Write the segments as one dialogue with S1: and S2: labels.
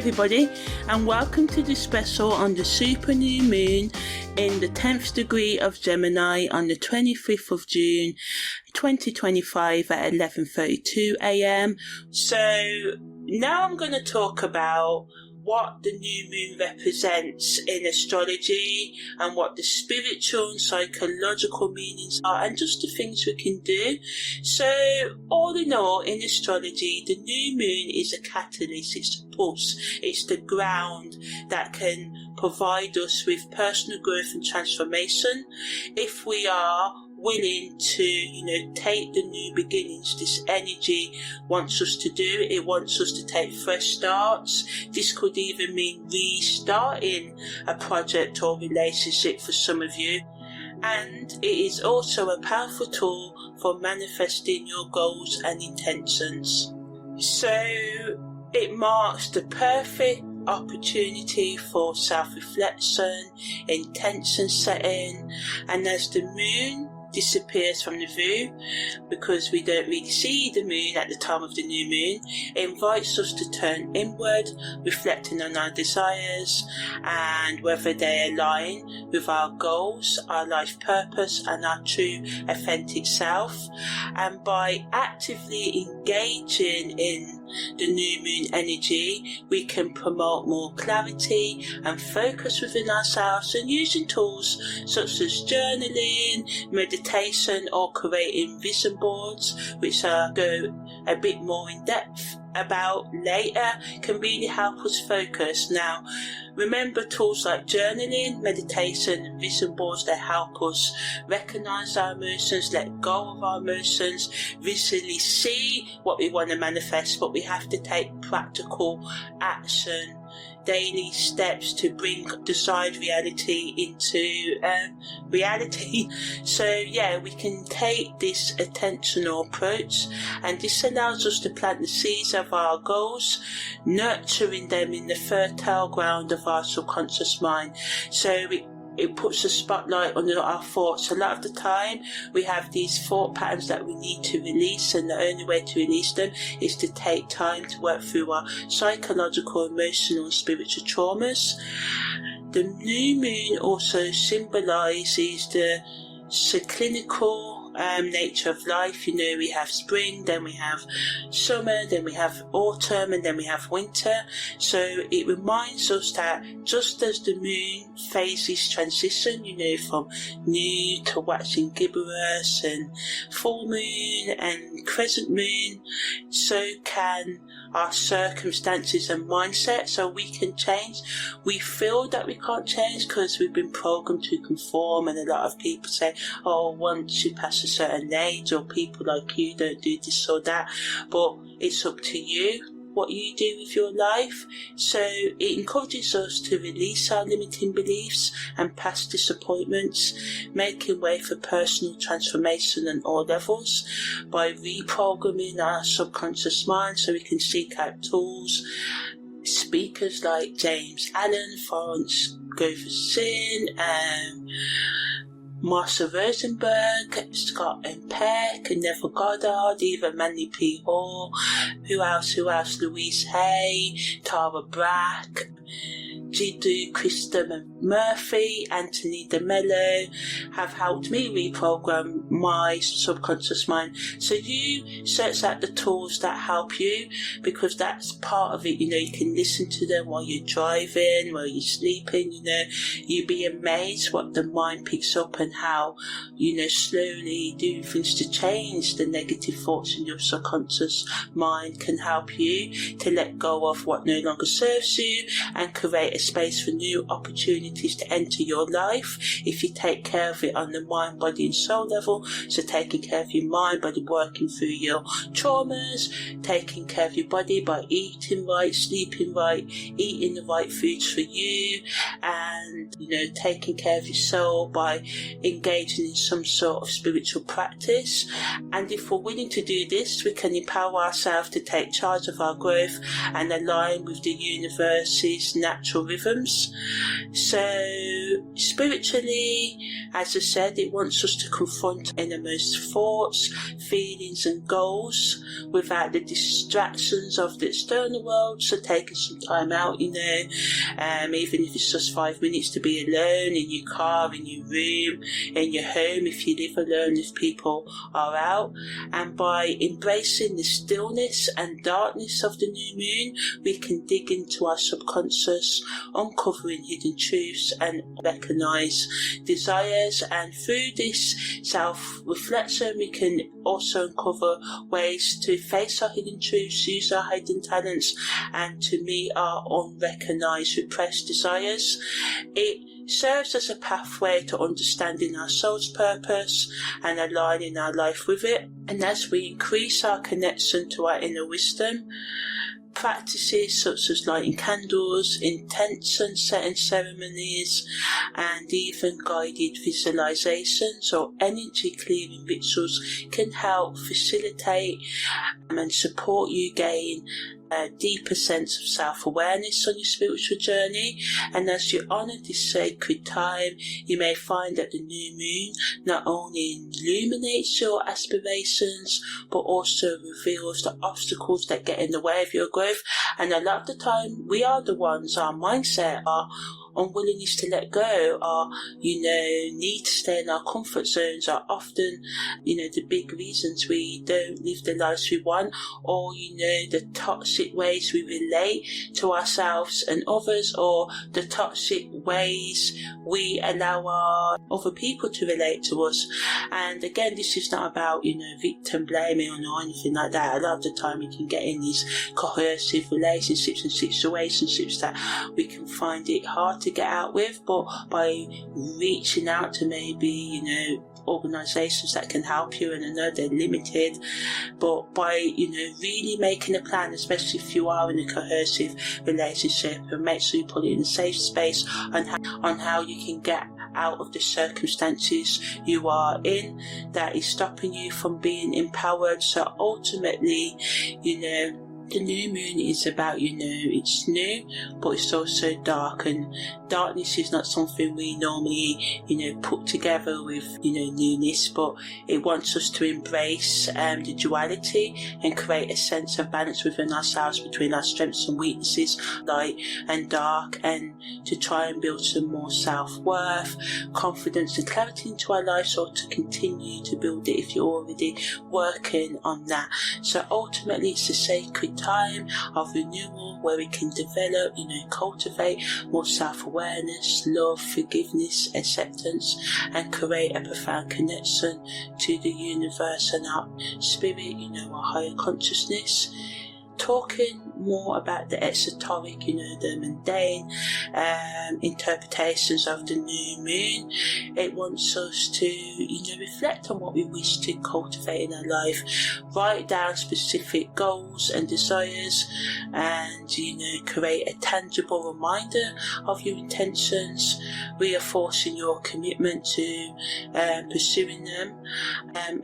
S1: everybody, and welcome to the special on the super new moon in the 10th degree of Gemini on the 25th of June 2025 at 11:32 a.m. So now I'm going to talk about what the new moon represents in astrology and what the spiritual and psychological meanings are, and just the things we can do. So all in all, in astrology, the new moon is a catalyst, it's the pulse, it's the ground that can provide us with personal growth and transformation if we are willing to, take the new beginnings. This energy wants us to do. It wants us to take fresh starts. This could even mean restarting a project or relationship for some of you. And it is also a powerful tool for manifesting your goals and intentions. So it marks the perfect opportunity for self-reflection, intention setting, and as the moon disappears from the view, because we don't really see the moon at the time of the new moon, it invites us to turn inward, reflecting on our desires and whether they align with our goals, our life purpose and our true authentic self. And by actively engaging in the new moon energy, we can promote more clarity and focus within ourselves, and using tools such as journaling, meditation or creating vision boards, which I'll go a bit more in depth about later, can really help us focus. Now remember, tools like journaling, meditation and vision boards, they help us recognize our emotions, let go of our emotions, visually see what we want to manifest, but we have to take practical action, daily steps to bring desired reality into reality. So yeah, we can take this attentional approach, and this allows us to plant the seeds of our goals, nurturing them in the fertile ground of our subconscious mind. So it puts a spotlight on our thoughts. A lot of the time we have these thought patterns that we need to release, and the only way to release them is to take time to work through our psychological, emotional and spiritual traumas. The new moon also symbolises the cyclical nature of life. We have spring, then we have summer, then we have autumn, and then we have winter. So it reminds us that just as the moon phases transition, from new to waxing gibbous and full moon and crescent moon, so can our circumstances and mindset. So we can change. We feel that we can't change because we've been programmed to conform, and a lot of people say, oh, once you pass a certain age, or people like you don't do this or that, but it's up to you what you do with your life. So it encourages us to release our limiting beliefs and past disappointments, making way for personal transformation on all levels by reprogramming our subconscious mind, so we can seek out tools. Speakers like James Allen, Florence Goverson, Marcia Rosenberg, Scott M. Peck, Neville Goddard, even Manly P. Hall, who else, Louise Hay, Tara Brach, Jiddu Krishnamurthy, Anthony DeMello have helped me reprogram my subconscious mind. So you search out the tools that help you, because that's part of it. You can listen to them while you're driving, while you're sleeping. You'd be amazed what the mind picks up, and how slowly doing things to change the negative thoughts in your subconscious mind can help you to let go of what no longer serves you and create a space for new opportunities to enter your life if you take care of it on the mind, body and soul level. So taking care of your mind by working through your traumas, taking care of your body by eating right, sleeping right, eating the right foods for you, and taking care of your soul by engaging in some sort of spiritual practice. And if we're willing to do this, we can empower ourselves to take charge of our growth and align with the universe's natural rhythms. So spiritually, as I said, it wants us to confront innermost thoughts, feelings and goals without the distractions of the external world. So taking some time out, even if it's just 5 minutes to be alone in your car, in your room, in your home, if you live alone, if people are out. And by embracing the stillness and darkness of the new moon, we can dig into our subconscious, uncovering hidden truths and recognize desires. And through this self-reflection, we can also uncover ways to face our hidden truths, use our hidden talents, and to meet our unrecognized repressed desires. It serves as a pathway to understanding our soul's purpose and aligning our life with it. And as we increase our connection to our inner wisdom, practices such as lighting candles, intention setting ceremonies, and even guided visualizations or energy clearing rituals can help facilitate and support you gain a deeper sense of self-awareness on your spiritual journey. And as you honour this sacred time, you may find that the new moon not only illuminates your aspirations, but also reveals the obstacles that get in the way of your growth. And a lot of the time, we are the ones, our mindset, our unwillingness to let go, our need to stay in our comfort zones are often the big reasons we don't live the lives we want, or the toxic ways we relate to ourselves and others, or the toxic ways we allow our other people to relate to us. And again, this is not about victim blaming or anything like that. A lot of the time we can get in these coercive relationships and situationships that we can find it hard to get out with, but by reaching out to maybe organisations that can help you, and I know they're limited, but by really making a plan, especially if you are in a coercive relationship, and make sure you put it in a safe space on how you can get out of the circumstances you are in that is stopping you from being empowered. So ultimately, the new moon is about, it's new, but it's also dark, and darkness is not something we normally, put together with, newness, but it wants us to embrace the duality and create a sense of balance within ourselves between our strengths and weaknesses, light and dark, and to try and build some more self-worth, confidence and clarity into our lives, or to continue to build it if you're already working on that. So ultimately, it's a sacred time of renewal where we can develop, cultivate more self-awareness, love, forgiveness, acceptance, and create a profound connection to the universe and our spirit, our higher consciousness. Talking more about the esoteric, the mundane interpretations of the new moon, it wants us to, reflect on what we wish to cultivate in our life, write down specific goals and desires, and, create a tangible reminder of your intentions, reinforcing your commitment to pursuing them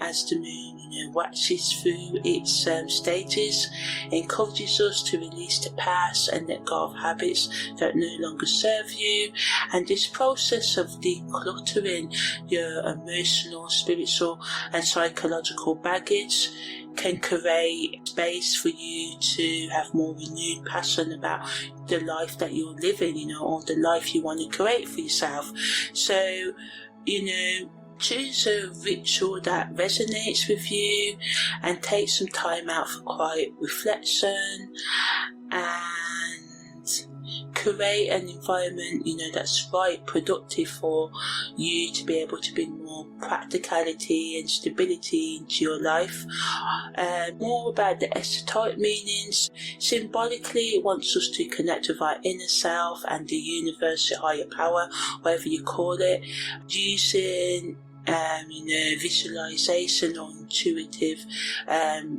S1: as the moon waxes through its stages, encourages us to release the past and let go of habits that no longer serve you. And this process of decluttering your emotional, spiritual and psychological baggage can create space for you to have more renewed passion about the life that you're living, or the life you want to create for yourself. So, choose a ritual that resonates with you and take some time out for quiet reflection, and create an environment, that's right, productive for you to be able to bring more practicality and stability into your life. More about the esoteric meanings. Symbolically, it wants us to connect with our inner self and the universe, your higher power, whatever you call it, using visualization or intuitive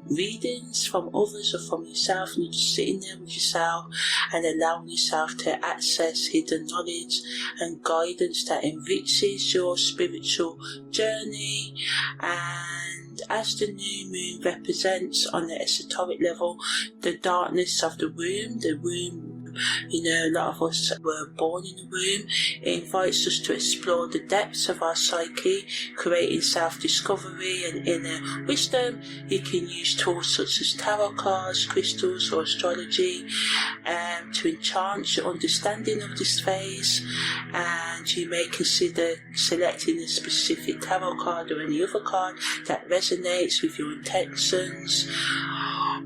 S1: readings from others or from yourself, and you're just sitting there with yourself and allowing yourself to access hidden knowledge and guidance that enriches your spiritual journey. And as the new moon represents on the esoteric level the darkness of the womb a lot of us were born in a womb. It invites us to explore the depths of our psyche, creating self-discovery and inner wisdom. You can use tools such as tarot cards, crystals or astrology to enhance your understanding of this phase, and you may consider selecting a specific tarot card or any other card that resonates with your intentions,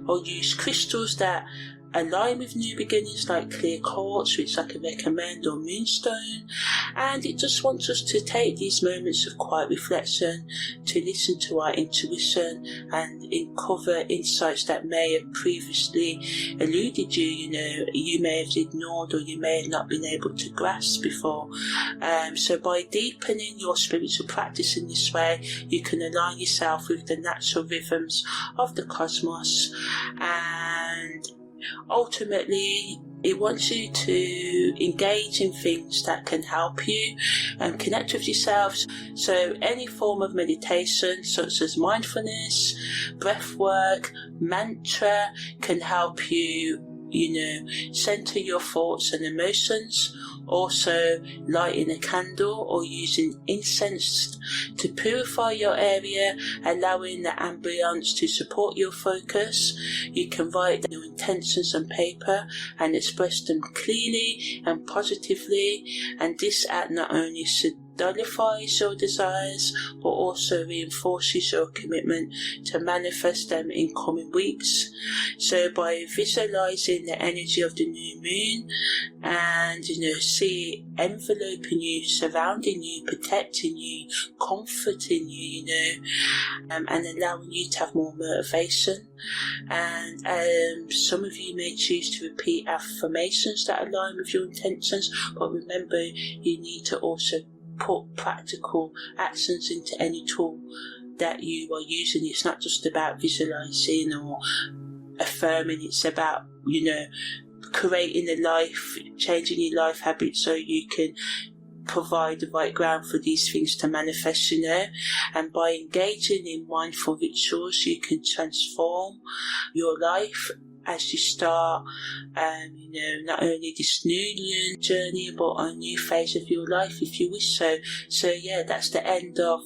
S1: or use crystals that align with new beginnings like clear quartz, which I can recommend, or moonstone. And it just wants us to take these moments of quiet reflection to listen to our intuition and uncover insights that may have previously eluded you, you may have ignored or you may have not been able to grasp before. So by deepening your spiritual practice in this way, you can align yourself with the natural rhythms of the cosmos, and ultimately it wants you to engage in things that can help you and connect with yourself. So any form of meditation such as mindfulness, breath work, mantra can help you center your thoughts and emotions. Also, lighting a candle or using incense to purify your area, allowing the ambience to support your focus. You can write your intentions on paper and express them clearly and positively, and this act not only solidifies your desires but also reinforces your commitment to manifest them in coming weeks. So by visualizing the energy of the new moon and see it enveloping you, surrounding you, protecting you, comforting you, and allowing you to have more motivation. And some of you may choose to repeat affirmations that align with your intentions, but remember, you need to also put practical actions into any tool that you are using. It's not just about visualizing or affirming, it's about creating a life, changing your life habits so you can provide the right ground for these things to manifest, and by engaging in mindful rituals you can transform your life as you start not only this new journey but a new phase of your life if you wish so. So yeah, that's the end of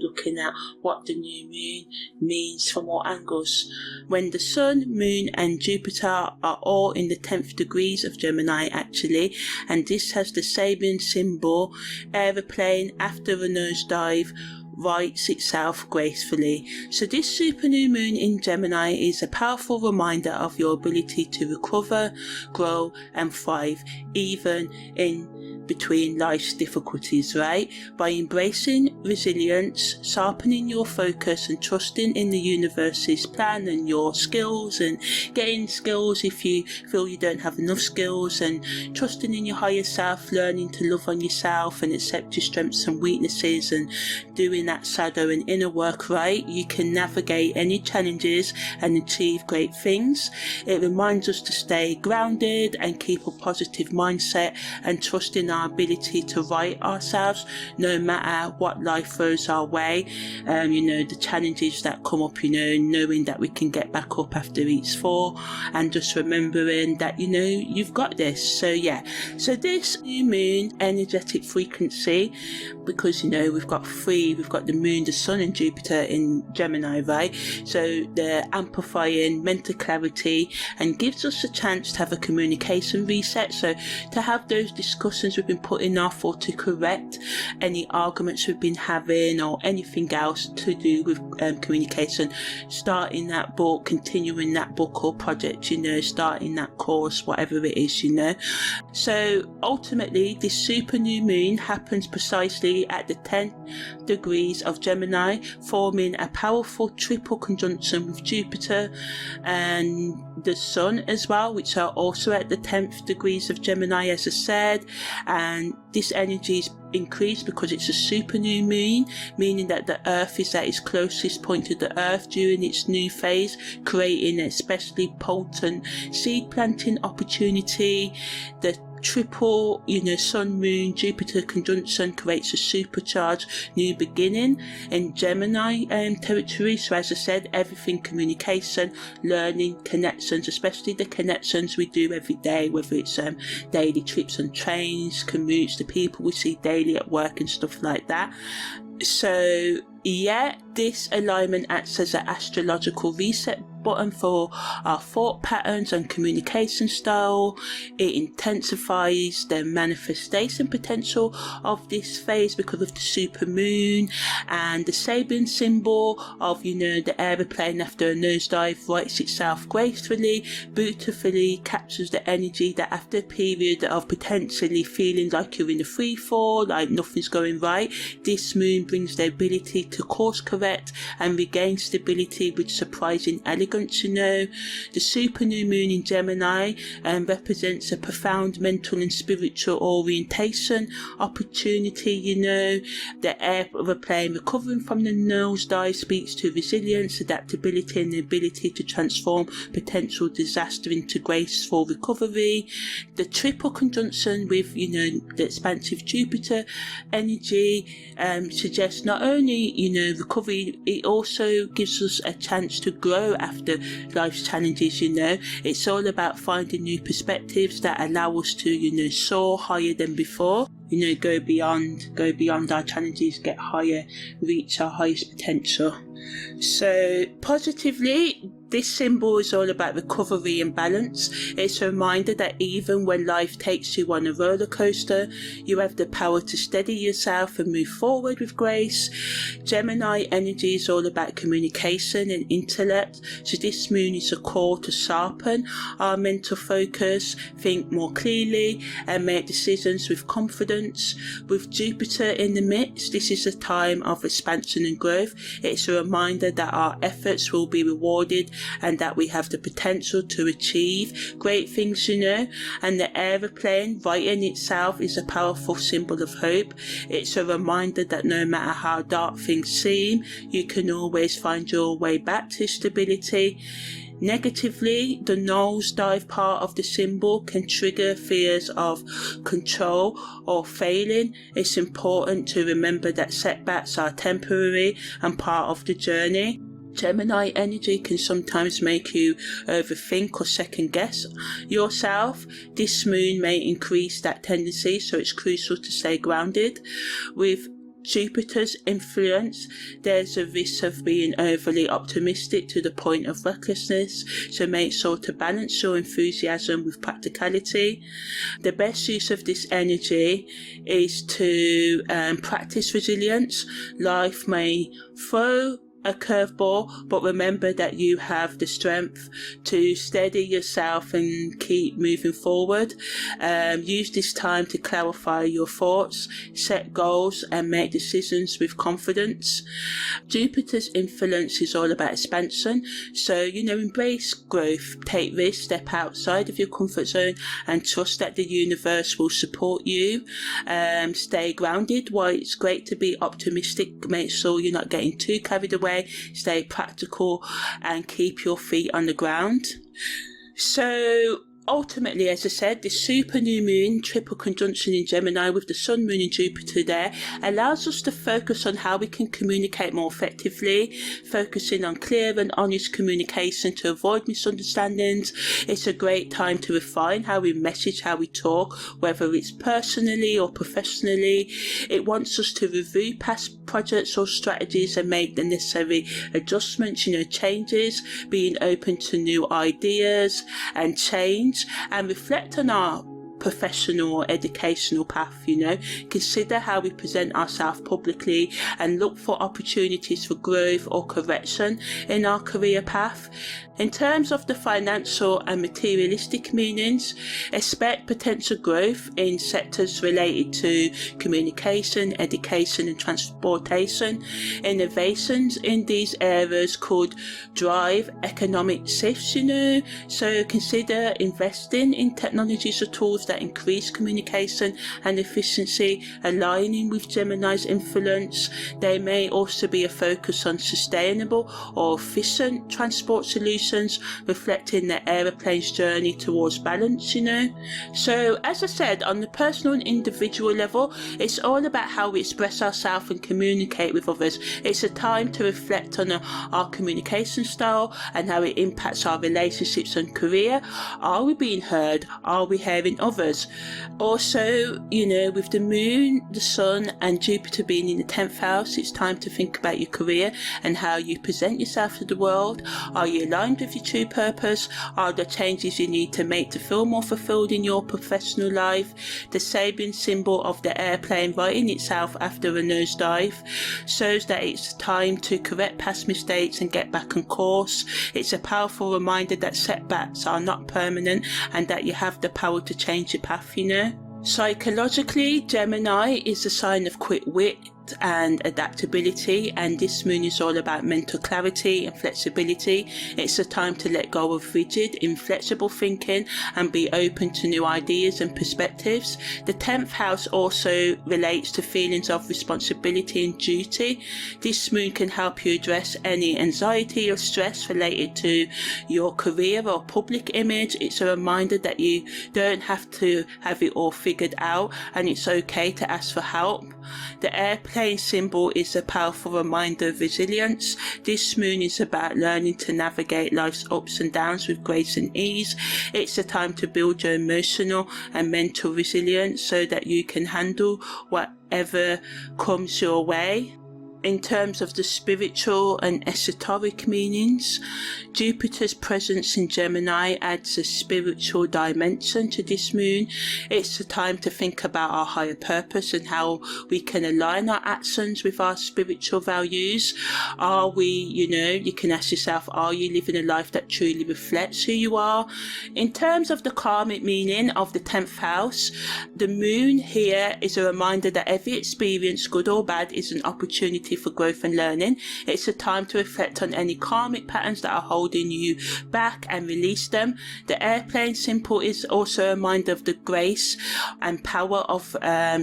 S1: looking at what the new moon means from all angles. When the Sun, Moon and Jupiter are all in the 10th degrees of Gemini actually, and this has the Sabian symbol, aeroplane after a nosedive rights itself gracefully. So this super new moon in Gemini is a powerful reminder of your ability to recover, grow and thrive even in between life's difficulties, right? By embracing resilience, sharpening your focus and trusting in the universe's plan and your skills, and getting skills if you feel you don't have enough skills, and trusting in your higher self, learning to love on yourself and accept your strengths and weaknesses, and doing that shadow and inner work, right? You can navigate any challenges and achieve great things. It reminds us to stay grounded and keep a positive mindset and trust in our ability to right ourselves no matter what life throws our way. The challenges that come up, knowing that we can get back up after each fall, and just remembering that you've got this. So yeah, so this new moon energetic frequency, because we've got the moon, the sun and Jupiter in Gemini, right? So they're amplifying mental clarity and gives us a chance to have a communication reset, so to have those discussions we've been putting off, or to correct any arguments we've been having or anything else to do with communication, starting that book, continuing that book or project, starting that course, whatever it is, So ultimately this super new moon happens precisely at the 10th degrees of Gemini, forming a powerful triple conjunction with Jupiter and the Sun as well, which are also at the 10th degrees of Gemini, as I said. And this energy is increased because it's a super new moon, meaning that the Earth is at its closest point to the Earth during its new phase, creating an especially potent seed planting opportunity. The triple, Sun, Moon, Jupiter conjunction creates a supercharged new beginning in Gemini territory. So as I said, everything communication, learning, connections, especially the connections we do every day, whether it's daily trips on trains, commutes, the people we see daily at work and stuff like that. So yeah, this alignment acts as an astrological reset button for our thought patterns and communication style. It intensifies the manifestation potential of this phase because of the super moon, and the Sabian symbol of the aeroplane after a nosedive rights itself gracefully, beautifully captures the energy that after a period of potentially feeling like you're in a free fall, like nothing's going right, this moon brings the ability to course correct and regain stability with surprising elegance. The super new moon in Gemini represents a profound mental and spiritual orientation opportunity. The aeroplane recovering from the nosedive speaks to resilience, adaptability, and the ability to transform potential disaster into graceful recovery. The triple conjunction with the expansive Jupiter energy suggests not only recovery, it also gives us a chance to grow after life's challenges. It's all about finding new perspectives that allow us to soar higher than before, go beyond our challenges, get higher, reach our highest potential. So positively, this symbol is all about recovery and balance. It's a reminder that even when life takes you on a roller coaster, you have the power to steady yourself and move forward with grace. Gemini energy is all about communication and intellect, so this moon is a call to sharpen our mental focus, think more clearly, and make decisions with confidence. With Jupiter in the midst, this is a time of expansion and growth. It's a reminder that our efforts will be rewarded and that we have the potential to achieve great things, and the aeroplane right in itself is a powerful symbol of hope. It's a reminder that no matter how dark things seem, you can always find your way back to stability. Negatively, the nosedive part of the symbol can trigger fears of control or failing. It's important to remember that setbacks are temporary and part of the journey. Gemini energy can sometimes make you overthink or second guess yourself. This moon may increase that tendency, so it's crucial to stay grounded. With Jupiter's influence, there's a risk of being overly optimistic to the point of recklessness, so make sure to balance your enthusiasm with practicality. The best use of this energy is to practice resilience. Life may throw a curveball, but remember that you have the strength to steady yourself and keep moving forward. Use this time to clarify your thoughts, set goals, and make decisions with confidence. Jupiter's influence is all about expansion, so embrace growth, take risks, step outside of your comfort zone, and trust that the universe will support you. Stay grounded. While it's great to be optimistic, make sure you're not getting too carried away. Stay practical and keep your feet on the ground. So ultimately, as I said, this super new moon triple conjunction in Gemini with the Sun, Moon and Jupiter there allows us to focus on how we can communicate more effectively, focusing on clear and honest communication to avoid misunderstandings. It's a great time to refine how we message, how we talk, whether it's personally or professionally. It wants us to review past projects or strategies and make the necessary adjustments, changes, being open to new ideas and change, and reflect on our professional or educational path. Consider how we present ourselves publicly and look for opportunities for growth or correction in our career path. In terms of the financial and materialistic meanings, expect potential growth in sectors related to communication, education and transportation. Innovations in these areas could drive economic shifts, so consider investing in technologies or tools that increase communication and efficiency, aligning with Gemini's influence. There may also be a focus on sustainable or efficient transport solutions emotions, reflecting the aeroplane's journey towards balance, you know. So as I said, on the personal and individual level, it's all about how we express ourselves and communicate with others. It's a time to reflect on our communication style and how it impacts our relationships and career. Are we being heard? Are we hearing others? Also, you know, with the moon, the sun and Jupiter being in the 10th house, it's time to think about your career and how you present yourself to the world. Are you aligned with your true purpose? Are there changes you need to make to feel more fulfilled in your professional life? The Sabian symbol of the airplane righting itself after a nosedive shows that it's time to correct past mistakes and get back on course. It's a powerful reminder that setbacks are not permanent and that you have the power to change your path, you know. Psychologically, Gemini is a sign of quick wit and adaptability, and this moon is all about mental clarity and flexibility. It's a time to let go of rigid, inflexible thinking and be open to new ideas and perspectives. The 10th house also relates to feelings of responsibility and duty. This moon can help you address any anxiety or stress related to your career or public image. It's a reminder that you don't have to have it all figured out and it's okay to ask for help. The airplane symbol is a powerful reminder of resilience. This moon is about learning to navigate life's ups and downs with grace and ease. It's a time to build your emotional and mental resilience so that you can handle whatever comes your way. In terms of the spiritual and esoteric meanings, Jupiter's presence in Gemini adds a spiritual dimension to this moon. It's a time to think about our higher purpose and how we can align our actions with our spiritual values. Are we, you know, you can ask yourself, are you living a life that truly reflects who you are? In terms of the karmic meaning of the 10th house, the moon here is a reminder that every experience, good or bad, is an opportunity for growth and learning. It's a time to reflect on any karmic patterns that are holding you back and release them. The airplane symbol is also a reminder of the grace and power of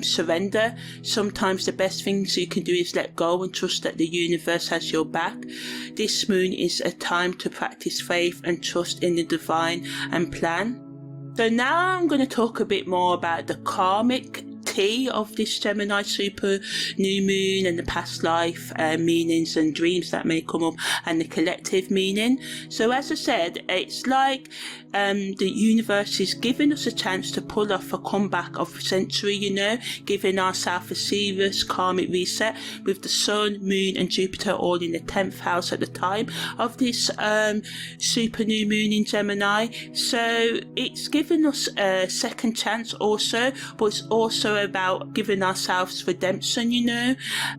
S1: surrender. Sometimes the best things you can do is let go and trust that the universe has your back. This moon is a time to practice faith and trust in the divine and plan. So now I'm going to talk a bit more about the karmic of this Gemini super new moon and the past life meanings and dreams that may come up and the collective meaning. So as I said, it's like the universe is giving us a chance to pull off a comeback of a century, you know, giving ourselves a serious karmic reset with the sun, moon and Jupiter all in the 10th house at the time of this super new moon in Gemini. So it's giving us a second chance also, but it's also about giving ourselves redemption, you know.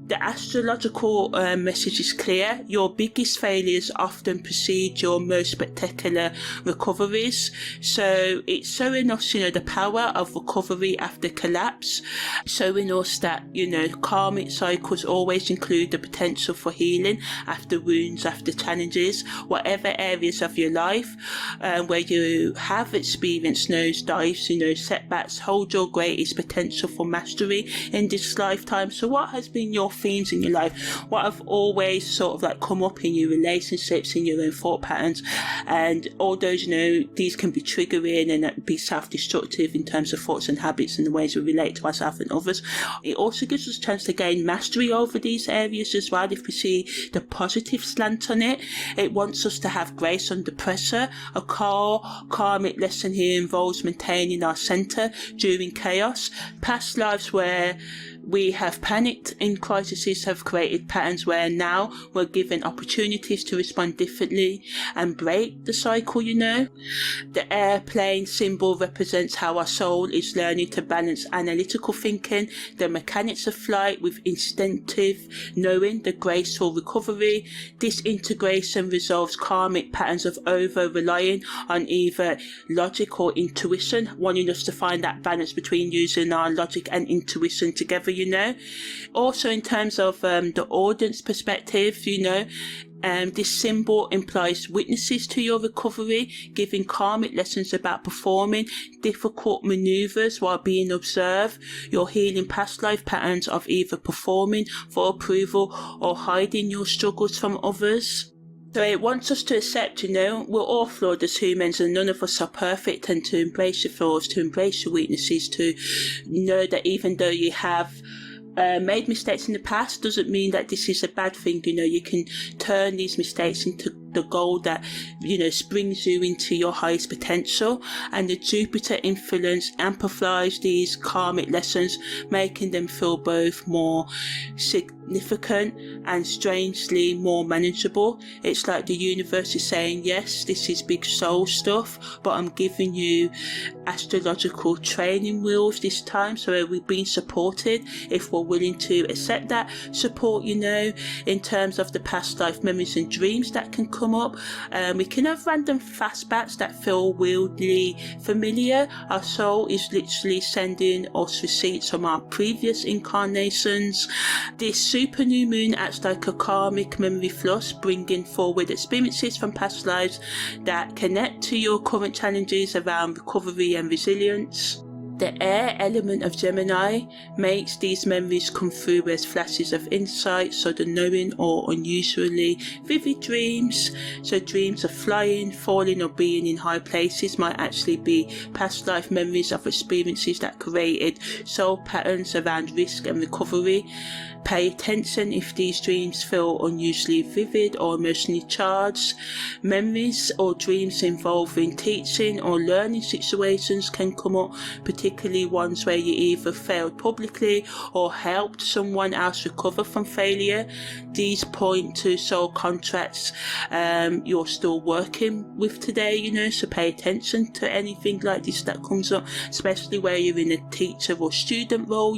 S1: The astrological message is clear. Your biggest failures often precede your most spectacular recoveries. So it's showing us, you know, the power of recovery after collapse, showing us that, you know, karmic cycles always include the potential for healing after wounds, after challenges, whatever areas of your life where you have experienced nosedives, you know, setbacks, hold your greatest potential for mastery in this lifetime. So what has been your themes in your life? What have always sort of like come up in your relationships, in your own thought patterns? And all those, you know, these can be triggering and be self-destructive in terms of thoughts and habits and the ways we relate to ourselves and others. It also gives us a chance to gain mastery over these areas as well if we see the positive slant on it. It wants us to have grace under pressure. A karmic lesson here involves maintaining our center during chaos. Past lives where we have panicked in crises have created patterns where now we're given opportunities to respond differently and break the cycle, you know. The airplane symbol represents how our soul is learning to balance analytical thinking, the mechanics of flight with instinctive knowing, the graceful recovery. This integration resolves karmic patterns of over-relying on either logic or intuition, wanting us to find that balance between using our logic and intuition together, you know. Also in terms of the audience perspective, you know, this symbol implies witnesses to your recovery, giving karmic lessons about performing difficult maneuvers while being observed. You're healing past life patterns of either performing for approval or hiding your struggles from others. So it wants us to accept, we're all flawed as humans and none of us are perfect, and to embrace your flaws, to embrace your weaknesses, to know that even though you have made mistakes in the past doesn't mean that this is a bad thing. You can turn these mistakes into the goal that springs you into your highest potential, and the Jupiter influence amplifies these karmic lessons, making them feel both more significant and strangely more manageable. It's like the universe is saying, yes, this is big soul stuff, but I'm giving you astrological training wheels this time, so we're being supported if we're willing to accept that support. In terms of the past life memories and dreams that can come up, we can have random flashbacks that feel weirdly familiar. Our soul is literally sending us receipts from our previous incarnations. This super new moon acts like a karmic memory flush, bringing forward experiences from past lives that connect to your current challenges around recovery and resilience. The air element of Gemini makes these memories come through as flashes of insight, sudden knowing, or unusually vivid dreams. So dreams of flying, falling, or being in high places might actually be past life memories of experiences that created soul patterns around risk and recovery. Pay attention if these dreams feel unusually vivid or emotionally charged. Memories or dreams involving teaching or learning situations can come up, particularly ones where you either failed publicly or helped someone else recover from failure. These point to soul contracts you're still working with today, so pay attention to anything like this that comes up, especially where you're in a teacher or student role.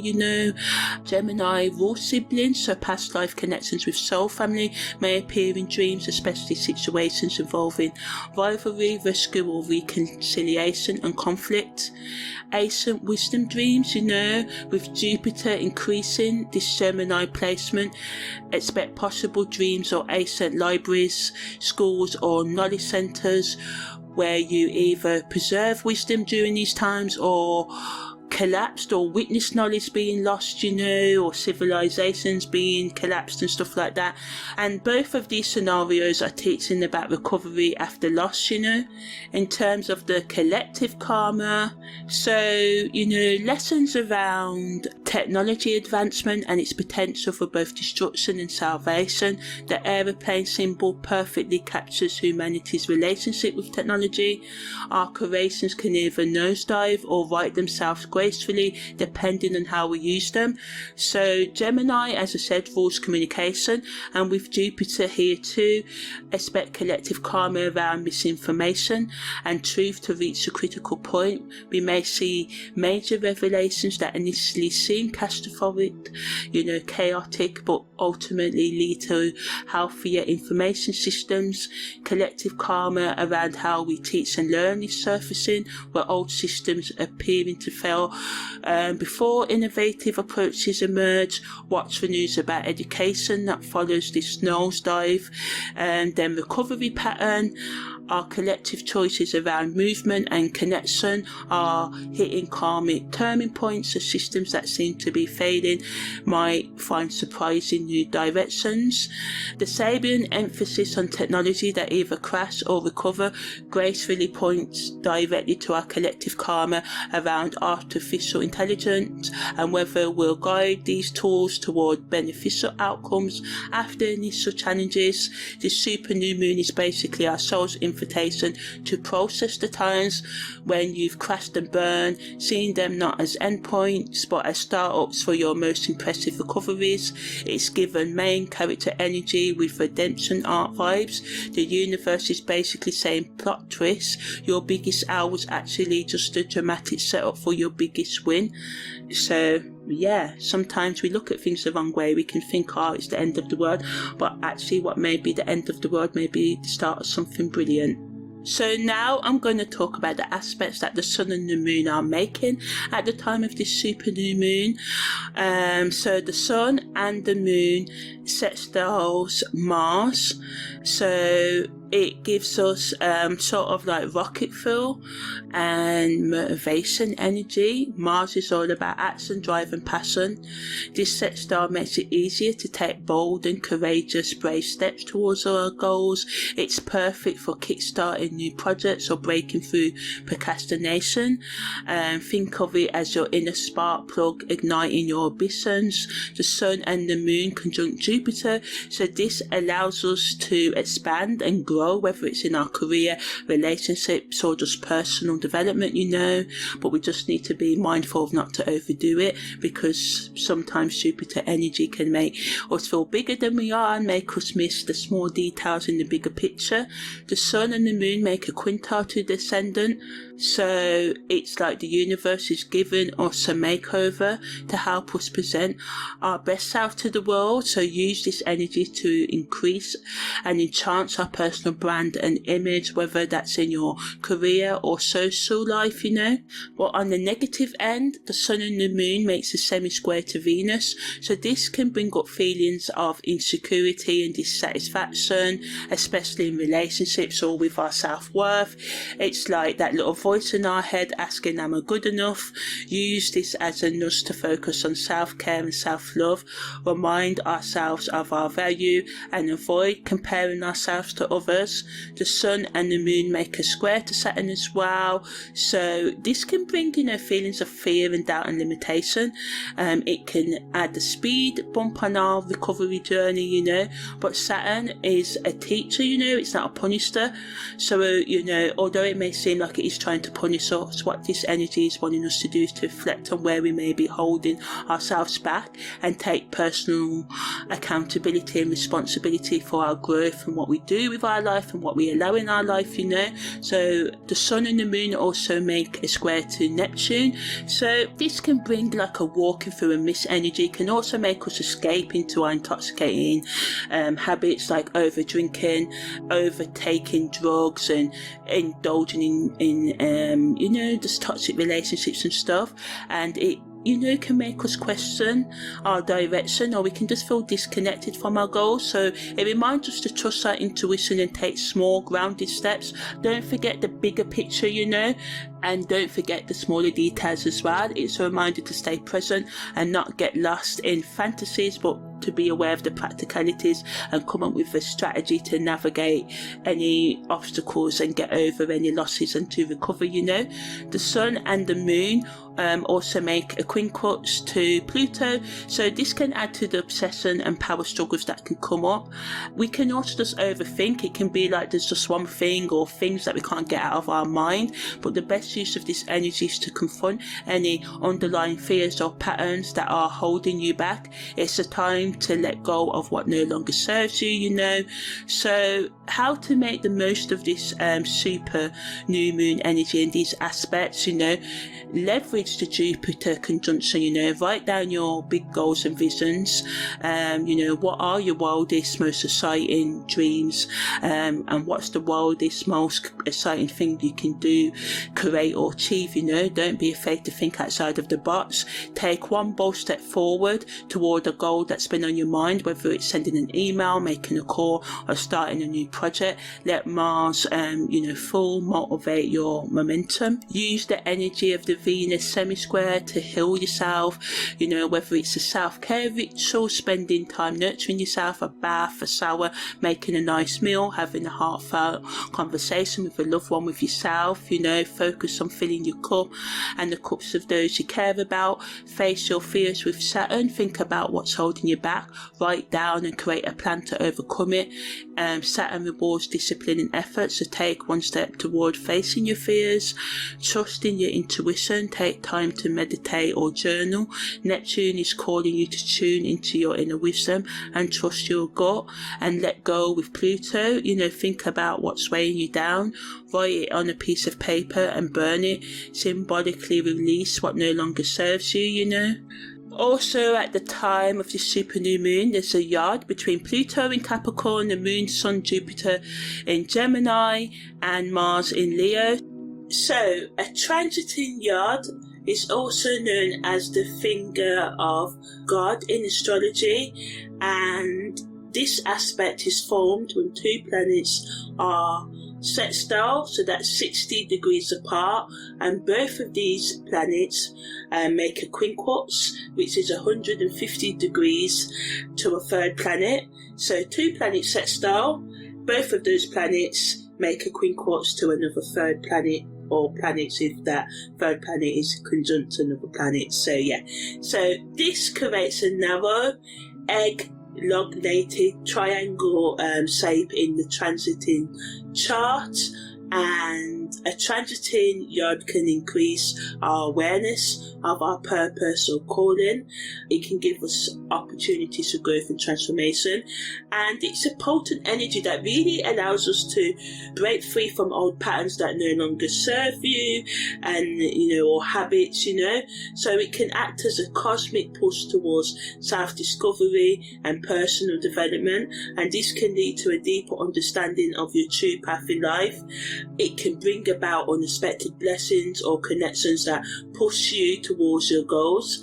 S1: Gemini rules siblings, so past life connections with soul family may appear in dreams, especially situations involving rivalry, rescue, or reconciliation and conflict. Ancient wisdom dreams, with Jupiter increasing this Gemini placement, expect possible dreams or ancient libraries, schools, or knowledge centres where you either preserve wisdom during these times or collapsed, or witness knowledge being lost, or civilizations being collapsed and stuff like that. And both of these scenarios are teaching about recovery after loss, in terms of the collective karma. So, lessons around technology advancement and its potential for both destruction and salvation. The aeroplane symbol perfectly captures humanity's relationship with technology. Our creations can either nosedive or right themselves gracefully, depending on how we use them. So Gemini, as I said, rules communication, and with Jupiter here too, expect collective karma around misinformation and truth to reach a critical point. We may see major revelations that initially seem catastrophic, chaotic, but ultimately lead to healthier information systems. Collective karma around how we teach and learn is surfacing, where old systems appearing to fail before innovative approaches emerge. Watch for news about education that follows this nosedive, and then recovery pattern. Our collective choices around movement and connection are hitting karmic turning points, so systems that seem to be failing might find surprising new directions. The Sabian emphasis on technology that either crash or recover gracefully points directly to our collective karma around artificial intelligence, and whether we'll guide these tools toward beneficial outcomes after initial challenges. The super new moon is basically our soul's invitation to process the times when you've crashed and burned, seeing them not as endpoints but as startups for your most impressive recoveries. It's given main character energy with redemption arc vibes. The universe is basically saying, plot twist, your biggest hour was actually just a dramatic setup for your biggest win. So yeah, sometimes we look at things the wrong way. We can think, it's the end of the world, but actually what may be the end of the world may be the start of something brilliant. So now I'm going to talk about the aspects that the sun and the moon are making at the time of this super new moon. So the sun and the moon sextiles Mars. So it gives us sort of like rocket fuel and motivation energy. Mars is all about action, drive and passion. This set star makes it easier to take bold and courageous, brave steps towards our goals. It's perfect for kickstarting new projects or breaking through procrastination. Think of it as your inner spark plug igniting your ambitions. The Sun and the Moon conjunct Jupiter, so this allows us to expand and grow, whether it's in our career, relationships, or just personal development, but we just need to be mindful of not to overdo it, because sometimes Jupiter energy can make us feel bigger than we are and make us miss the small details in the bigger picture. The Sun and the Moon make a quintile to the ascendant, so it's like the universe is giving us a makeover to help us present our best self to the world. So use this energy to increase and enhance our personal brand and image, whether that's in your career or social life, But on the negative end, the Sun and the Moon makes a semi-square to Venus, so this can bring up feelings of insecurity and dissatisfaction, especially in relationships or with our self-worth. It's like that little voice in our head asking, am I good enough? Use this as a nudge to focus on self-care and self-love. Remind ourselves of our value and avoid comparing ourselves to others. The Sun and the Moon make a square to Saturn as well, so this can bring feelings of fear and doubt and limitation. It can add a speed bump on our recovery journey, but Saturn is a teacher, it's not a punisher. So although it may seem like it is trying to punish us, what this energy is wanting us to do is to reflect on where we may be holding ourselves back and take personal accountability and responsibility for our growth and what we do with our life and what we allow in our life, So the Sun and the Moon also make a square to Neptune, so this can bring like a walking through a mist energy. Can also make us escape into our intoxicating habits like over drinking, overtaking drugs, and indulging in just toxic relationships and stuff, and it can make us question our direction, or we can just feel disconnected from our goals. So it reminds us to trust our intuition and take small grounded steps. Don't forget the bigger picture, and don't forget the smaller details as well. It's a reminder to stay present and not get lost in fantasies, but to be aware of the practicalities and come up with a strategy to navigate any obstacles and get over any losses and to recover. The Sun and the Moon also make a quincunx to Pluto, so this can add to the obsession and power struggles that can come up. We can also just overthink. It can be like there's just one thing or things that we can't get out of our mind, but the best use of this energy is to confront any underlying fears or patterns that are holding you back. It's a time to let go of what no longer serves you, So how to make the most of this super new moon energy and these aspects, leverage the Jupiter conjunction, write down your big goals and visions. What are your wildest, most exciting dreams, and what's the wildest, most exciting thing you can do, create or achieve. Don't be afraid to think outside of the box. Take one bold step forward toward a goal that's been on your mind, whether it's sending an email, making a call, or starting a new project. Let Mars full motivate your momentum. Use the energy of the Venus semi-square to heal yourself, whether it's a self-care ritual, spending time nurturing yourself, a bath, a shower, making a nice meal, having a heartfelt conversation with a loved one, with yourself, focus on filling your cup and the cups of those you care about. Face your fears with Saturn. Think about what's holding you back, write down and create a plan to overcome it. Saturn rewards discipline and effort, so take one step toward facing your fears. Trust in your intuition. Take time to meditate or journal. Neptune is calling you to tune into your inner wisdom and trust your gut and let go with Pluto. Think about what's weighing you down. Write it on a piece of paper and burn it. Symbolically release what no longer serves you. Also, at the time of the super new moon, there's a yard between Pluto in Capricorn, the Moon, Sun, Jupiter in Gemini, and Mars in Leo. So, a transiting yard is also known as the finger of God in astrology, and this aspect is formed when two planets are sextile, so that's 60 degrees apart, and both of these planets make a quincunx, which is 150 degrees to a third planet. So two planets sextile, both of those planets make a quincunx to another third planet, or planets if that third planet is conjunct to another planet. So yeah, so this creates a narrow egg-elongated triangle shape in the transiting chart, and a transiting yod can increase our awareness of our purpose or calling. It can give us opportunities for growth and transformation, and it's a potent energy that really allows us to break free from old patterns that no longer serve you, and or habits, so it can act as a cosmic push towards self-discovery and personal development, and this can lead to a deeper understanding of your true path in life. It can bring about unexpected blessings or connections that push you towards your goals.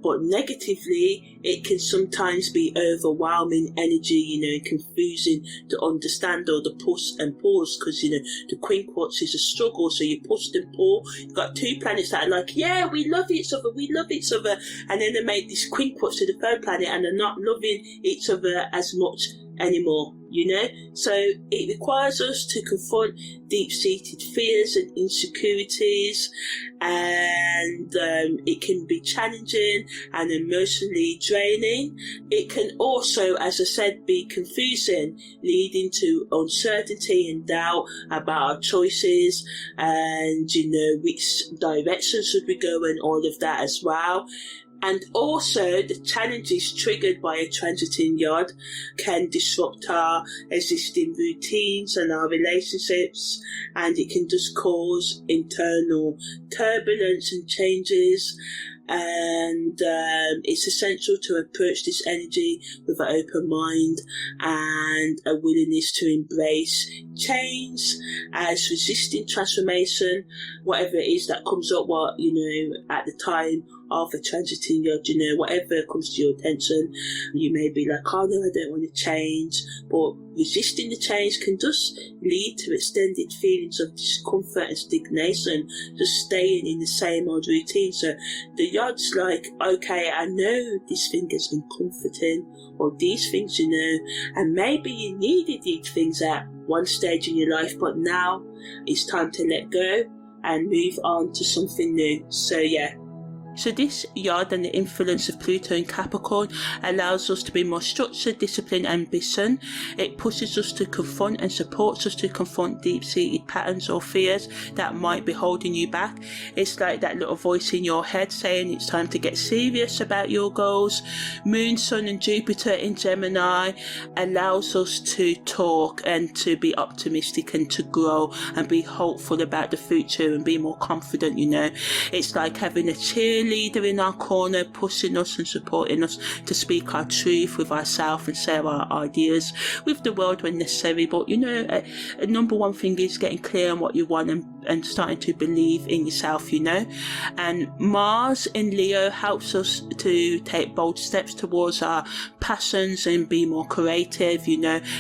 S1: But negatively, it can sometimes be overwhelming energy, and confusing to understand all the push and pulls, because, the quincunx is a struggle, so you push and pull. You've got two planets that are like, yeah, we love each other, and then they make this quincunx to the third planet, and they're not loving each other as much anymore, so it requires us to confront deep-seated fears and insecurities, and it can be challenging and emotionally draining. It can also, as I said, be confusing, leading to uncertainty and doubt about our choices, and which direction should we go, and all of that as well. And also, the challenges triggered by a transiting yod can disrupt our existing routines and our relationships, and it can just cause internal turbulence and changes. And it's essential to approach this energy with an open mind and a willingness to embrace change as resisting transformation, whatever it is that comes up, at the time of a transiting yod, whatever comes to your attention. You may be like, oh no, I don't want to change, but resisting the change can just lead to extended feelings of discomfort and stagnation, just staying in the same old routine. So the yod's like, okay, I know this thing has been comforting, or these things, and maybe you needed these things at one stage in your life, but now it's time to let go and move on to something new. So yeah. So this yod and the influence of Pluto in Capricorn allows us to be more structured, disciplined, ambition. It pushes us to confront and supports us to confront deep-seated patterns or fears that might be holding you back. It's like that little voice in your head saying it's time to get serious about your goals. Moon, Sun and Jupiter in Gemini allows us to talk and to be optimistic and to grow and be hopeful about the future and be more confident, It's like having a cheerleader in our corner, pushing us and supporting us to speak our truth with ourselves and share our ideas with the world when necessary. But a number one thing is getting clear on what you want and starting to believe in yourself, And Mars in Leo helps us to take bold steps towards our passions and be more creative,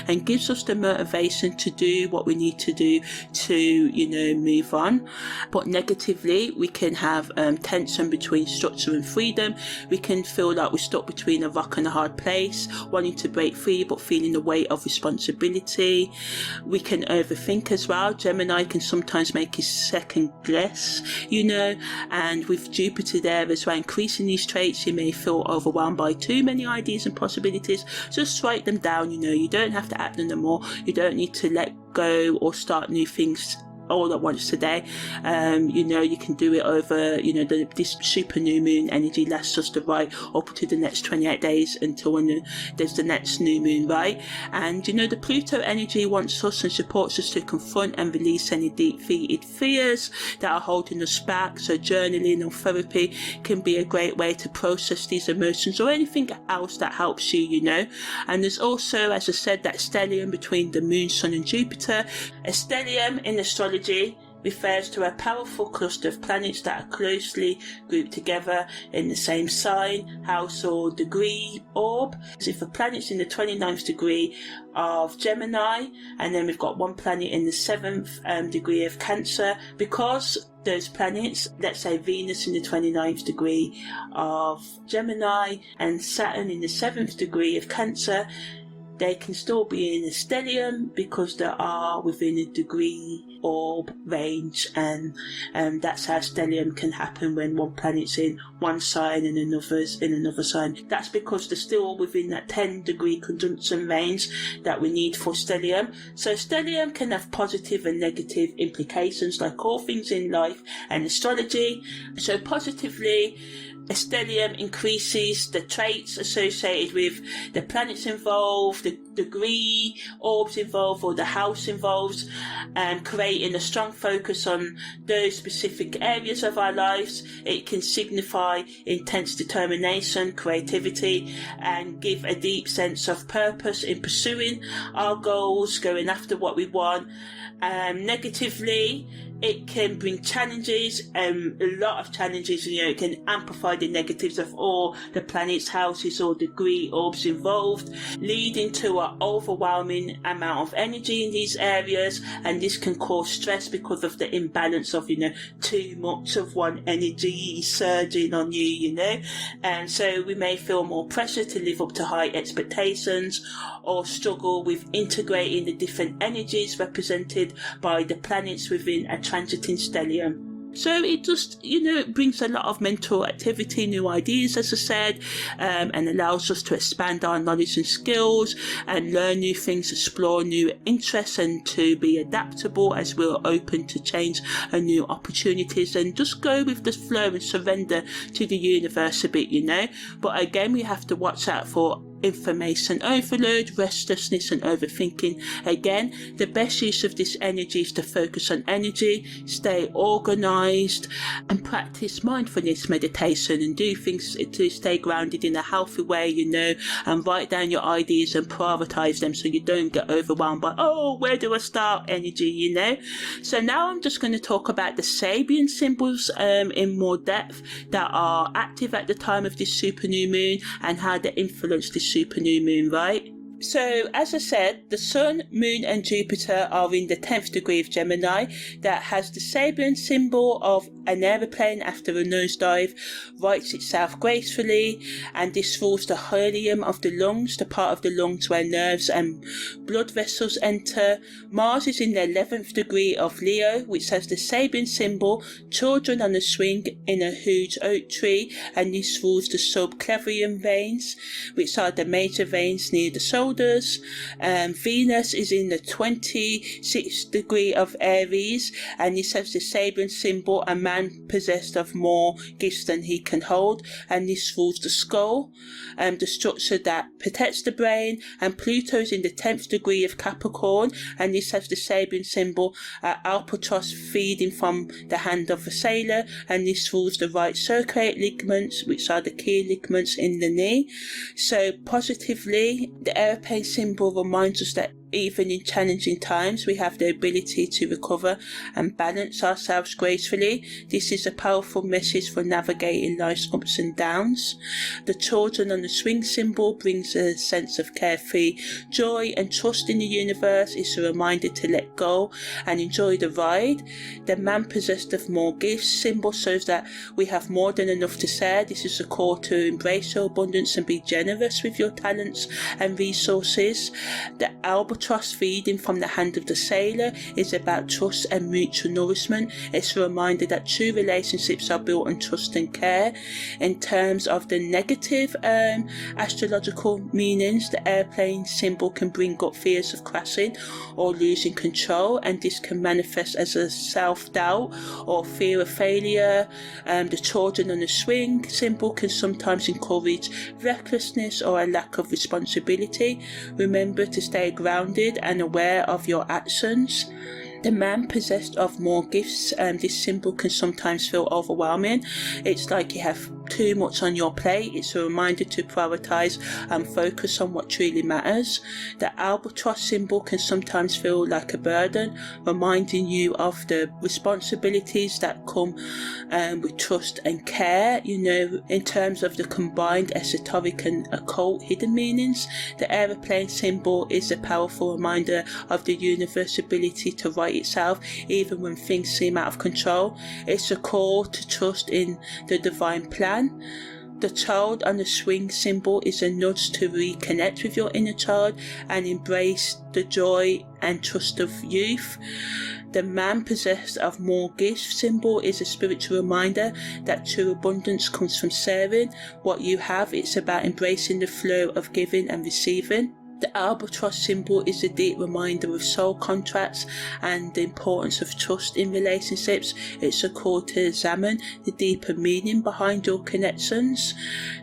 S1: and gives us the motivation to do what we need to do to, move on. But negatively, we can have tension between structure and freedom. We can feel like we're stuck between a rock and a hard place, wanting to break free but feeling the weight of responsibility. We can overthink as well. Gemini can sometimes make his second guess, and with Jupiter there as well increasing these traits, you may feel overwhelmed by too many ideas and possibilities. Just write them down. You don't have to act on them all. You don't need to let go or start new things all at once today. You can do it over, this super new moon energy lasts just right up to the next 28 days until when there's the next new moon, right? And the Pluto energy wants us and supports us to confront and release any deep-seated fears that are holding us back. So journaling or therapy can be a great way to process these emotions, or anything else that helps you, And there's also, as I said, that stellium between the moon, sun and Jupiter. A stellium in astrology refers to a powerful cluster of planets that are closely grouped together in the same sign, house or degree orb. So if a planet's in the 29th degree of Gemini, and then we've got one planet in the 7th degree of Cancer, because those planets, let's say Venus in the 29th degree of Gemini and Saturn in the 7th degree of Cancer, they can still be in a stellium because they are within a degree orb range, and that's how stellium can happen when one planet's in one sign and another's in another sign. That's because they're still within that 10 degree conjunction range that we need for stellium. So stellium can have positive and negative implications, like all things in life and astrology. So positively, a stellium increases the traits associated with the planets involved, the degree orbs involved, or the house involved, and creating a strong focus on those specific areas of our lives. It can signify intense determination, creativity, and give a deep sense of purpose in pursuing our goals, going after what we want. Negatively, it can bring challenges, a lot of challenges. It can amplify the negatives of all the planets, houses, or degree orbs involved, leading to an overwhelming amount of energy in these areas, and this can cause stress because of the imbalance of, too much of one energy surging on you, and so we may feel more pressure to live up to high expectations, or struggle with integrating the different energies represented by the planets within a transiting stellium. So it just, it brings a lot of mental activity, new ideas, as I said, and allows us to expand our knowledge and skills and learn new things, explore new interests, and to be adaptable as we're open to change and new opportunities, and just go with the flow and surrender to the universe a bit, But again, we have to watch out for information overload, restlessness, and overthinking. Again, the best use of this energy is to focus on energy, stay organized, and practice mindfulness meditation, and do things to stay grounded in a healthy way, and write down your ideas and prioritize them so you don't get overwhelmed by, where do I start energy, So now I'm just going to talk about the Sabian symbols in more depth that are active at the time of this super new moon, and how they influence this super new moon, right? So, as I said, the Sun, Moon and Jupiter are in the 10th degree of Gemini that has the Sabian symbol of an aeroplane after a nosedive, rights itself gracefully, and this rules the helium of the lungs, the part of the lungs where nerves and blood vessels enter. Mars is in the 11th degree of Leo, which has the Sabian symbol, children on a swing in a huge oak tree, and this rules the subclavian veins, which are the major veins near the shoulders. Venus is in the 26th degree of Aries, and this has the Sabian symbol, a man possessed of more gifts than he can hold, and this rules the skull, the structure that protects the brain. And Pluto is in the 10th degree of Capricorn, and this has the Sabian symbol, albatross feeding from the hand of a sailor, and this rules the right circulate ligaments, which are the key ligaments in the knee. So positively, the airplane symbol reminds us that even in challenging times, we have the ability to recover and balance ourselves gracefully. This is a powerful message for navigating life's ups and downs. The children on the swing symbol brings a sense of carefree joy and trust in the universe. It's a reminder to let go and enjoy the ride. The man possessed of more gifts symbol shows that we have more than enough to share. This is a call to embrace your abundance and be generous with your talents and resources. The albatross feeding from the hand of the sailor is about trust and mutual nourishment. It's a reminder that true relationships are built on trust and care. In terms of the negative astrological meanings, the airplane symbol can bring up fears of crashing or losing control, and this can manifest as a self-doubt or fear of failure. The children on the swing symbol can sometimes encourage recklessness or a lack of responsibility. Remember to stay grounded and aware of your actions. The man possessed of more gifts, this symbol can sometimes feel overwhelming. It's like you have too much on your plate. It's a reminder to prioritize and focus on what truly matters. The albatross symbol can sometimes feel like a burden, reminding you of the responsibilities that come with trust and care. In terms of the combined esoteric and occult hidden meanings, the aeroplane symbol is a powerful reminder of the universe's ability to right itself even when things seem out of control. It's a call to trust in the divine plan. The child on the swing symbol is a nudge to reconnect with your inner child and embrace the joy and trust of youth. The man possessed of more gifts symbol is a spiritual reminder that true abundance comes from sharing what you have. It's about embracing the flow of giving and receiving. The albatross symbol is a deep reminder of soul contracts and the importance of trust in relationships. It's a call to examine the deeper meaning behind your connections.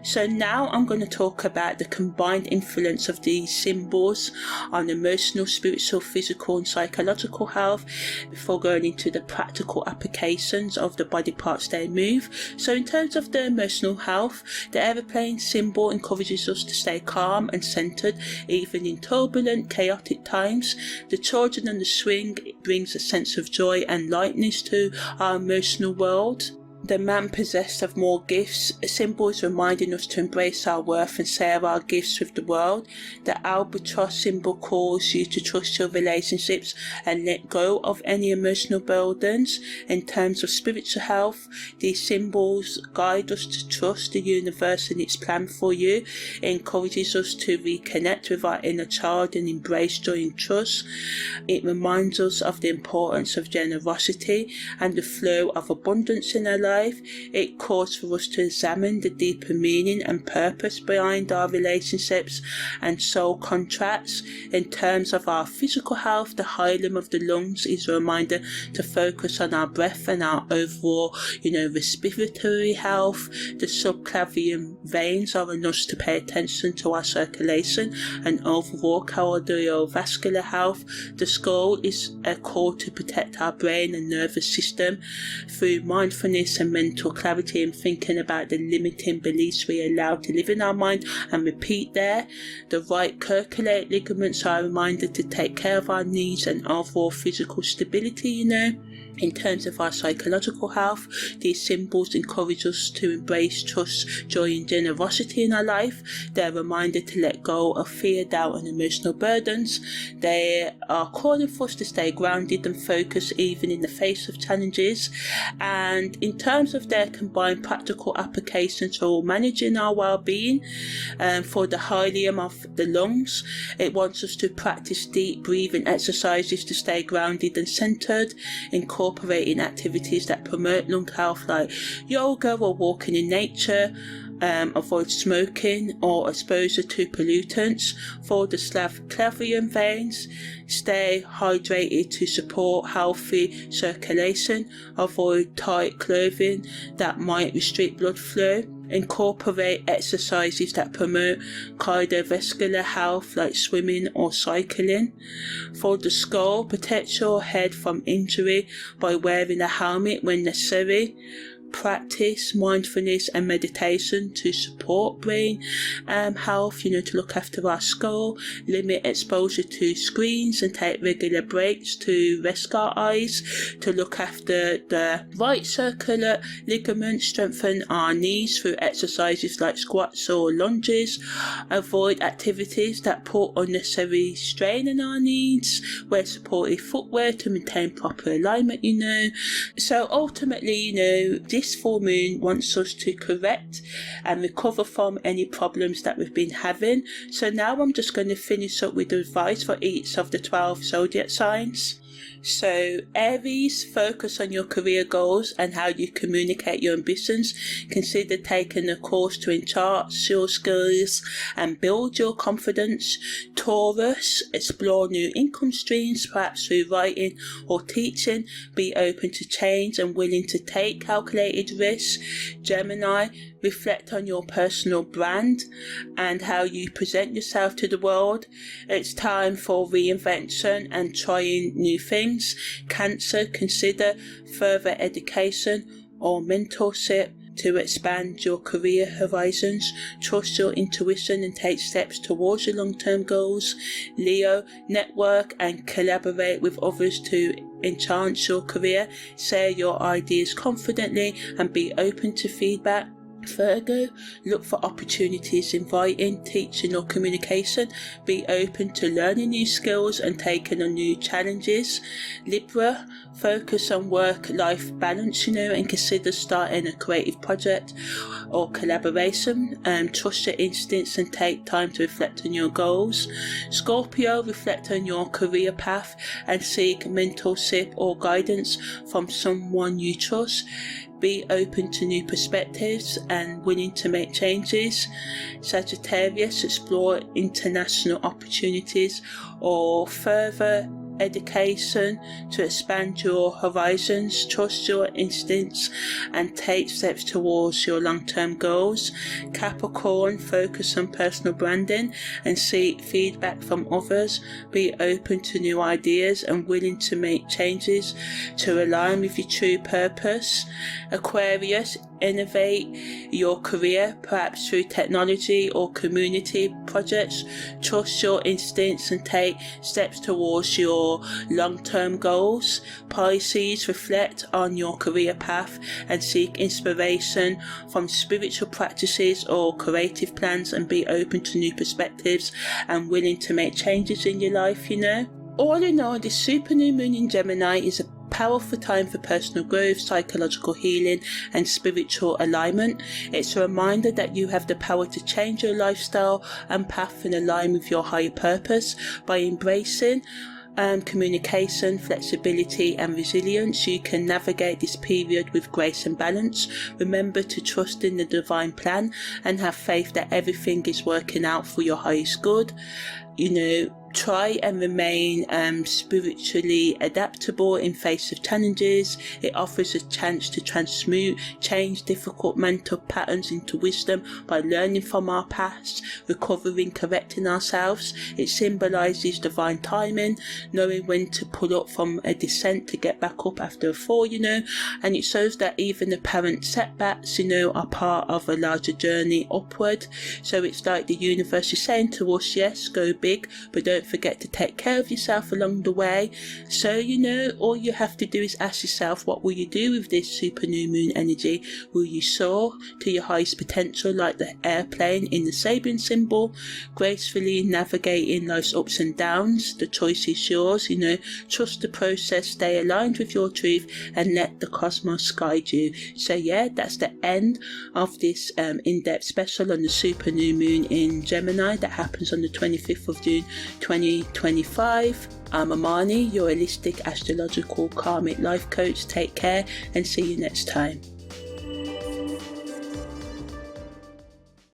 S1: So now I'm going to talk about the combined influence of these symbols on emotional, spiritual, physical and psychological health before going into the practical applications of the body parts they move. So in terms of the emotional health, the aeroplane symbol encourages us to stay calm and centered even in turbulent, chaotic times. The children on the swing brings a sense of joy and lightness to our emotional world. The man possessed of more gifts symbols reminding us to embrace our worth and share our gifts with the world. The albatross symbol calls you to trust your relationships and let go of any emotional burdens. In terms of spiritual health, these symbols guide us to trust the universe and its plan for you. It encourages us to reconnect with our inner child and embrace joy and trust. It reminds us of the importance of generosity and the flow of abundance in our life. It calls for us to examine the deeper meaning and purpose behind our relationships and soul contracts. In terms of our physical health, the hilum of the lungs is a reminder to focus on our breath and our overall, respiratory health. The subclavian veins are a nudge to pay attention to our circulation and overall cardiovascular health. The skull is a call to protect our brain and nervous system through mindfulness and mental clarity and thinking about the limiting beliefs we allow to live in our mind and repeat there. The right circulate ligaments are a reminder to take care of our needs and overall physical stability. In terms of our psychological health, these symbols encourage us to embrace trust, joy and generosity in our life. They're a reminder to let go of fear, doubt and emotional burdens. They are calling for us to stay grounded and focused even in the face of challenges. And in terms of their combined practical applications for managing our well-being, for the hilum of the lungs, it wants us to practice deep breathing exercises to stay grounded and centered, incorporating activities that promote lung health like yoga or walking in nature. Avoid smoking or exposure to pollutants. For the subclavian veins, stay hydrated to support healthy circulation. Avoid tight clothing that might restrict blood flow. Incorporate exercises that promote cardiovascular health like swimming or cycling. For the skull, protect your head from injury by wearing a helmet when necessary. Practice mindfulness and meditation to support brain health, to look after our skull. Limit exposure to screens and take regular breaks to rest our eyes. To look after the right circular ligaments, strengthen our knees through exercises like squats or lunges. Avoid activities that put unnecessary strain on our knees. Wear supportive footwear to maintain proper alignment. So ultimately, this full moon wants us to correct and recover from any problems that we've been having. So now I'm just going to finish up with advice for each of the 12 zodiac signs. So Aries, focus on your career goals and how you communicate your ambitions. Consider taking a course to enhance your skills and build your confidence. Taurus, explore new income streams, perhaps through writing or teaching. Be open to change and willing to take calculated risks. Gemini, reflect on your personal brand and how you present yourself to the world. It's time for reinvention and trying new things. Cancer, consider further education or mentorship to expand your career horizons. Trust your intuition and take steps towards your long-term goals. Leo, network and collaborate with others to enhance your career. Share your ideas confidently and be open to feedback. Virgo, look for opportunities in writing, teaching or communication. Be open to learning new skills and taking on new challenges. Libra, focus on work-life balance, and consider starting a creative project or collaboration. Trust your instincts and take time to reflect on your goals. Scorpio, reflect on your career path and seek mentorship or guidance from someone you trust. Be open to new perspectives and willing to make changes. Sagittarius, explore international opportunities or further education to expand your horizons. Trust your instincts and take steps towards your long-term goals. Capricorn, focus on personal branding and seek feedback from others. Be open to new ideas and willing to make changes to align with your true purpose. Aquarius, innovate your career, perhaps through technology or community projects. Trust your instincts and take steps towards your long-term goals. Pisces, reflect on your career path and seek inspiration from spiritual practices or creative plans and be open to new perspectives and willing to make changes in your life, All in all, this super new moon in Gemini is a powerful time for personal growth, psychological healing and spiritual alignment. It's a reminder that you have the power to change your lifestyle and path and align with your higher purpose. By embracing communication, flexibility and resilience, you can navigate this period with grace and balance. Remember to trust in the divine plan and have faith that everything is working out for your highest good. Try and remain spiritually adaptable in face of challenges. It offers a chance to transmute, change difficult mental patterns into wisdom by learning from our past, recovering, correcting ourselves. It symbolises divine timing, knowing when to pull up from a descent to get back up after a fall, and it shows that even apparent setbacks, are part of a larger journey upward. So it's like the universe is saying to us, yes, go big, but don't forget to take care of yourself along the way. So all you have to do is ask yourself, what will you do with this super new moon energy? Will you soar to your highest potential like the airplane in the Sabian symbol, gracefully navigating life's ups and downs? The choice is yours. Trust the process, stay aligned with your truth and let the cosmos guide you. So that's the end of this in-depth special on the super new moon in Gemini that happens on the 25th of June 2025. I'm Amani, your holistic astrological karmic life coach. Take care and see you next time.